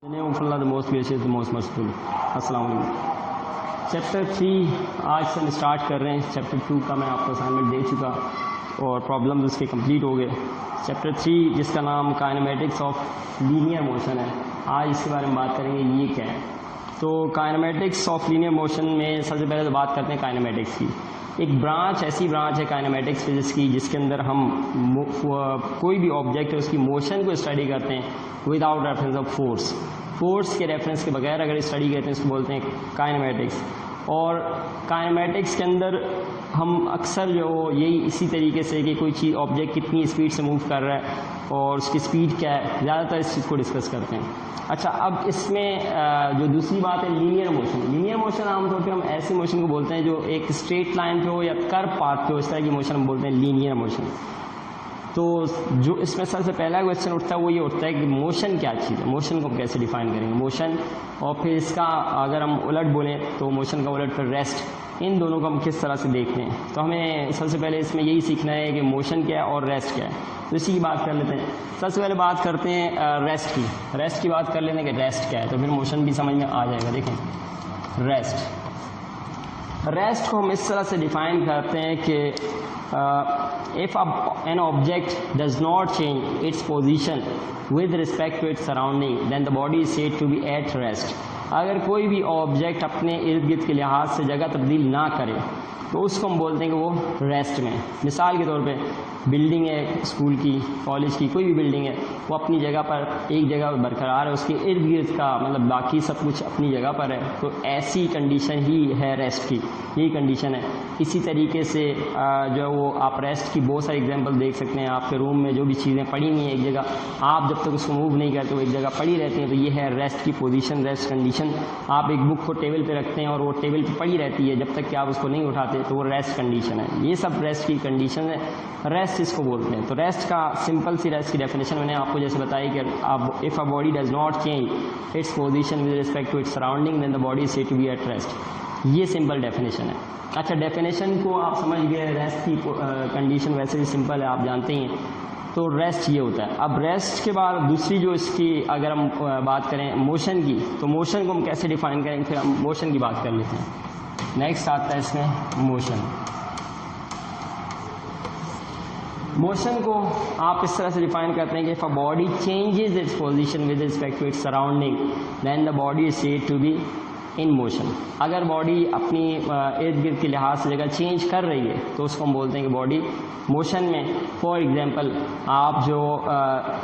The name of Allah, the most gracious, the most merciful. अस्सलाम वालेकुम। Chapter 3 आज से हम स्टार्ट कर रहे हैं। चैप्टर 2 का मैं आपको असाइनमेंट दे चुका और प्रॉब्लम्स उसके कंप्लीट हो गए। चैप्टर 3 जिसका नाम काइनेमेटिक्स ऑफ लीनियर मोशन है, आज इसके बारे में बात करेंगे। ये क्या है? तो काइनेमेटिक्स ऑफ लीनियर मोशन में सबसे पहले तो बात करते हैं काइनेमेटिक्स की। एक ब्रांच, ऐसी ब्रांच है काइनेमेटिक्स फिजिक्स की जिसके अंदर हम कोई भी ऑब्जेक्ट है उसकी मोशन को स्टडी करते हैं without reference of force. Force के रेफरेंस के बगैर अगर स्टडी करते हैं इसको बोलते हैं काइनेमेटिक्स। और काइनेमेटिक्स के अंदर हम अक्सर जो यही इसी तरीके से कि कोई चीज़ ऑब्जेक्ट कितनी स्पीड से मूव कर रहा है और उसकी स्पीड क्या है, ज़्यादातर इस चीज़ को डिस्कस करते हैं। अच्छा, अब इसमें जो दूसरी बात है लीनियर मोशन। लीनियर मोशन आमतौर पे हम ऐसी मोशन को बोलते हैं जो एक स्ट्रेट लाइन पे हो या कर्व पाथ पे हो, इस तरह की मोशन हम बोलते हैं लीनियर मोशन। तो जो इसमें सबसे पहला क्वेश्चन उठता है वो ये उठता है कि मोशन क्या चीज़ है, मोशन को हम कैसे डिफाइन करेंगे मोशन। और फिर इसका अगर हम उलट बोलें तो मोशन का उलट, फिर रेस्ट, इन दोनों को हम किस तरह से देखते हैं। तो हमें सबसे पहले इसमें यही सीखना है कि मोशन क्या है और रेस्ट क्या है। तो इसी की बात कर लेते हैं। सबसे पहले बात करते हैं रेस्ट की। रेस्ट की बात कर लेते हैं कि रेस्ट क्या है, तो फिर मोशन भी समझ में आ जाएगा। देखें, रेस्ट को हम इस तरह से डिफाइन करते हैं कि if an object does not change its position with respect to its surrounding, then the body is said to be at rest. अगर कोई भी ऑब्जेक्ट अपने इर्द गिर्द के लिहाज से जगह तब्दील ना करे तो उसको हम बोलते हैं कि वो रेस्ट में। मिसाल के तौर पे बिल्डिंग है, स्कूल की, कॉलेज की, कोई भी बिल्डिंग है, वो अपनी जगह पर एक जगह बरकरार है, उसके इर्द गिर्द का मतलब बाकी सब कुछ अपनी जगह पर है, तो ऐसी कंडीशन ही है रेस्ट की, यही कंडीशन है। इसी तरीके से जो वो आप रेस्ट की बहुत सारी एग्जांपल देख सकते हैं। आपके रूम में जो भी चीज़ें पड़ी हुई हैं एक जगह, आप जब तक उसको मूव नहीं करते वो एक जगह पड़ी रहती हैं, तो ये है रेस्ट की पोजीशन, रेस्ट कंडीशन। आप एक बुक को टेबल पे रखते हैं और वो टेबल पे पड़ी रहती है जब तक कि आप उसको नहीं उठाते, तो वो रेस्ट कंडीशन है। ये सब रेस्ट की कंडीशन है, रेस्ट इसको बोलते हैं। तो रेस्ट का सिंपल सी रेस्ट की डेफिनेशन मैंने आपको जैसे बताई कि अब if a body does not change its position with respect to its surrounding then the body is said to be at rest. ये सिंपल डेफिनेशन है। अच्छा, डेफिनेशन को आप समझ गए। रेस्ट की कंडीशन वैसे भी सिंपल है, आप जानते ही हैं। तो रेस्ट ये होता है। अब रेस्ट के बाद दूसरी जो इसकी अगर हम बात करें मोशन की, तो मोशन को हम कैसे डिफाइन करेंगे, फिर हम मोशन की बात कर लेते हैं। नेक्स्ट आता है इसमें मोशन। मोशन को आप इस तरह से डिफाइन करते हैं कि if a body changes its position with respect to its surrounding then the body is said to be in motion. अगर बॉडी अपनी इर्द गिर्द के लिहाज से जगह चेंज कर रही है तो उसको हम बोलते हैं कि बॉडी मोशन में। फॉर एग्जांपल, आप जो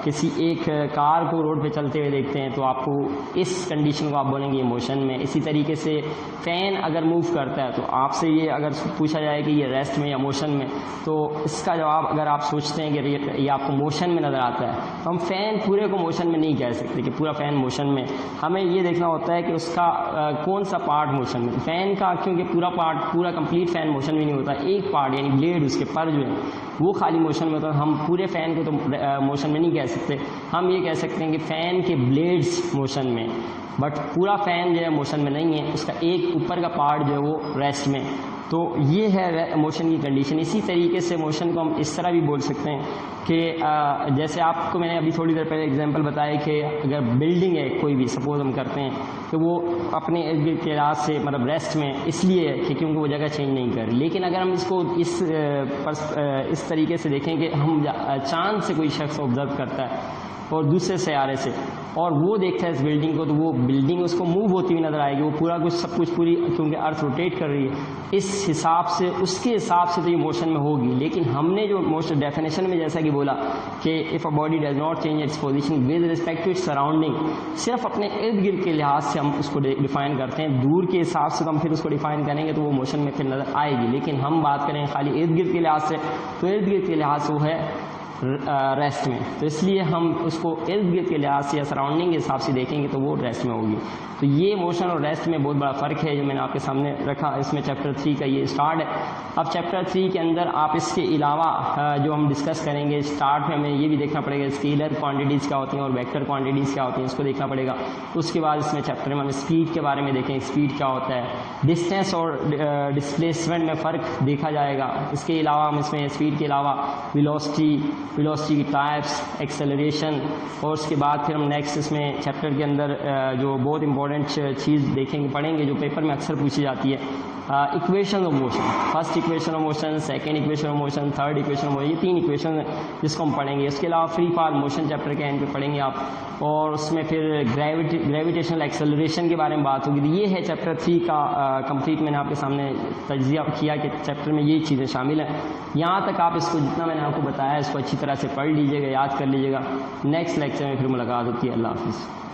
किसी एक कार को रोड पे चलते हुए देखते हैं तो आपको इस कंडीशन को आप बोलेंगे मोशन में। इसी तरीके से फ़ैन अगर मूव करता है तो आपसे ये अगर पूछा जाए कि ये रेस्ट में या मोशन में, तो इसका जवाब अगर आप सोचते हैं कि ये आपको मोशन में नज़र आता है, तो हम फ़ैन पूरे को मोशन में नहीं कह सकते कि पूरा फ़ैन मोशन में। हमें ये देखना होता है कि उसका कौन सा पार्ट मोशन में। फ़ैन का क्योंकि पूरा कंप्लीट फ़ैन मोशन में नहीं होता, एक पार्ट यानी ब्लेड, उसके पर जो है वो खाली मोशन में होता है। हम पूरे फ़ैन को तो मोशन में नहीं कह सकते, हम ये कह सकते हैं कि फ़ैन के ब्लेड्स मोशन में, बट पूरा फ़ैन जो है मोशन में नहीं है, उसका एक ऊपर का पार्ट जो है वो रेस्ट में। तो ये है मोशन की कंडीशन। इसी तरीके से मोशन को हम इस तरह भी बोल सकते हैं कि जैसे आपको मैंने अभी थोड़ी देर पहले एग्जांपल बताया कि अगर बिल्डिंग है कोई भी, सपोज हम करते हैं कि वो अपने इर्द गिर्द के लिहाज से मतलब रेस्ट में इसलिए है कि क्योंकि वो जगह चेंज नहीं कर रही। लेकिन अगर हम इसको इस तरीके से देखें कि हम चांद से कोई शख्स ऑब्जर्व करता है और दूसरे सैयारे से, और वो देखता है इस बिल्डिंग को, तो वो बिल्डिंग उसको मूव होती हुई नज़र आएगी। वो पूरा कुछ सब कुछ पूरी, क्योंकि अर्थ रोटेट कर रही है, इस हिसाब से उसके हिसाब से तो ये मोशन में होगी। लेकिन हमने जो मोशन डेफिनेशन में जैसा कि बोला कि if a body does not change its position with respect to its surrounding, सिर्फ अपने इर्द गिर्द के लिहाज से हम उसको डिफाइन करते हैं। दूर के हिसाब से तो हम फिर उसको डिफाइन करेंगे तो वो मोशन में फिर नज़र आएगी। लेकिन हम बात करें खाली इर्द गिर्द के लिहाज से, तो इर्द गिर्द के लिहाज से वो है रेस्ट में। तो इसलिए हम उसको इर्द गिर्द के लिहाज से या सराउंडिंग के हिसाब से देखेंगे तो वो रेस्ट में होगी। तो ये मोशन और रेस्ट में बहुत बड़ा फ़र्क है जो मैंने आपके सामने रखा। इसमें चैप्टर 3 का ये स्टार्ट है। अब चैप्टर 3 के अंदर आप इसके अलावा जो हम डिस्कस करेंगे, स्टार्ट में हमें ये भी देखना पड़ेगा स्केलर क्वांटिटीज़ क्या होती हैं और वेक्टर क्वांटिटीज़ क्या होती हैं, इसको देखना पड़ेगा। उसके बाद इसमें चैप्टर में हम स्पीड के बारे में देखेंगे, स्पीड क्या होता है, डिस्टेंस और डिस्प्लेसमेंट में फ़र्क देखा जाएगा। इसके अलावा हम इसमें स्पीड के अलावा वेलोसिटी, वेलोसिटी की टाइप्स, एक्सेलरेशन, और उसके बाद फिर हम नेक्स्ट इसमें चैप्टर के अंदर जो बहुत इंपॉर्टेंट चीज़ देखेंगे पढ़ेंगे जो पेपर में अक्सर पूछी जाती है, equation of motion, first equation of motion, second equation of motion, third equation of motion, ये 3 इक्वेशन जिसको हम पढ़ेंगे। इसके अलावा फ्री फॉल मोशन चैप्टर के एंड पे पढ़ेंगे आप, और उसमें फिर ग्रेविटेशनल एक्सेलरेशन के बारे में बात होगी। तो ये है चैप्टर 3 का कंप्लीट। मैंने आपके सामने तज्जिया किया कि चैप्टर में ये चीज़ें शामिल हैं। यहाँ तक आप इसको जितना मैंने आपको बताया इसको अच्छी तरह से पढ़ लीजिएगा, याद कर लीजिएगा। नेक्स्ट लेक्चर में फिर मुलाकात होती है। अल्लाह हाफिज़।